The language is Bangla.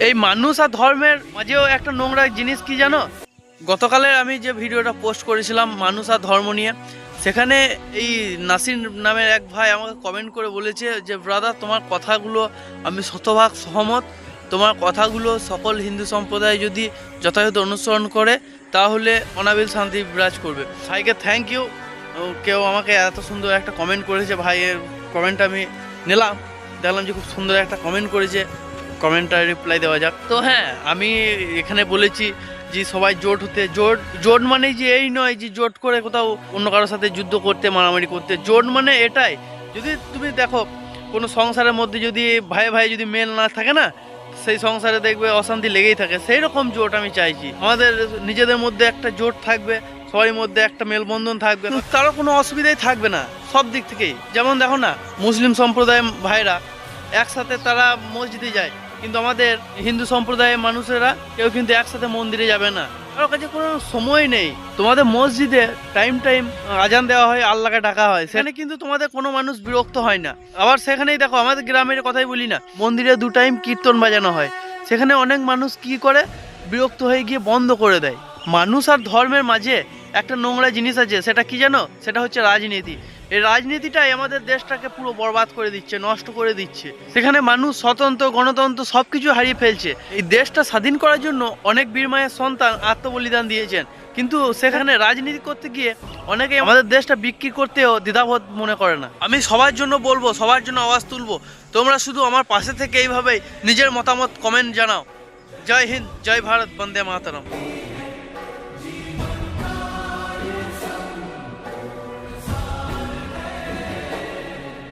এই মানুষ আর ধর্মের মাঝেও একটা নোংরা জিনিস কি জানো, গতকালের আমি যে ভিডিওটা পোস্ট করেছিলাম মানুষ আর ধর্ম নিয়ে, সেখানে এই নাসির নামের এক ভাই আমাকে কমেন্ট করে বলেছে যে ব্রাদার তোমার কথাগুলো আমি শতভাগ সহমত, তোমার কথাগুলো সকল হিন্দু সম্প্রদায় যদি যথাযথ অনুসরণ করে তাহলে অনাবিল শান্তি বিরাজ করবে। ভাইকে থ্যাংক ইউ, কেউ আমাকে এত সুন্দর একটা কমেন্ট করেছে, ভাইয়ের কমেন্ট আমি নিলাম, দেখলাম যে খুব সুন্দর একটা কমেন্ট করেছে, কমেন্টটা রিপ্লাই দেওয়া যাক। তো হ্যাঁ, আমি এখানে বলেছি যে সবাই জোট হতে, জোট মানে যে এই নয় যে জোট করে কোথাও অন্য কারোর সাথে যুদ্ধ করতে, মারামারি করতে। জোট মানে এটাই, যদি তুমি দেখো কোনো সংসারের মধ্যে যদি ভাই ভাই যদি মেল না থাকে না, সেই সংসারে দেখবে অশান্তি লেগেই থাকে। সেই রকম জোট আমি চাইছি, আমাদের নিজেদের মধ্যে একটা জোট থাকবে, সবার মধ্যে একটা মেলবন্ধন থাকবে, তারও কোনো অসুবিধাই থাকবে না সব দিক থেকেই। যেমন দেখো না, মুসলিম সম্প্রদায়ের ভাইরা একসাথে তারা মসজিদে যায়, কিন্তু আমাদের হিন্দু সম্প্রদায়ের মানুষেরা কেউ কিন্তু একসাথে মন্দিরে যাবে না, কারোর কাছে কোনো সময় নেই। তোমাদের মসজিদে টাইম আজান দেওয়া হয়, আল্লাহকে ডাকা হয়, সেখানে কিন্তু তোমাদের কোনো মানুষ বিরক্ত হয় না। আবার সেখানেই দেখো, আমাদের গ্রামের কথাই বলি না, মন্দিরে 2 টাইম কীর্তন বাজানো হয়, সেখানে অনেক মানুষ কি করে বিরক্ত হয়ে গিয়ে বন্ধ করে দেয়। মানুষ আর ধর্মের মাঝে একটা নোংরা জিনিস আছে, সেটা কি জানো? সেটা হচ্ছে রাজনীতি। এই রাজনীতিটাই আমাদের দেশটাকে পুরো বরবাদ করে দিচ্ছে, নষ্ট করে দিচ্ছে। সেখানে মানুষ স্বতন্ত্র, গণতন্ত্র সবকিছু হারিয়ে ফেলছে। এই দেশটা স্বাধীন করার জন্য অনেক বীর মায়ের সন্তান আত্মবলিদান দিয়েছেন, কিন্তু সেখানে রাজনীতি করতে গিয়ে অনেকে আমাদের দেশটা বিক্রি করতেও দ্বিধাবোধ মনে করে না। আমি সবার জন্য বলবো, সবার জন্য আওয়াজ তুলবো, তোমরা শুধু আমার পাশে থেকে এইভাবেই নিজের মতামত কমেন্ট জানাও। জয় হিন্দ, জয় ভারত, বন্দে মাতরম।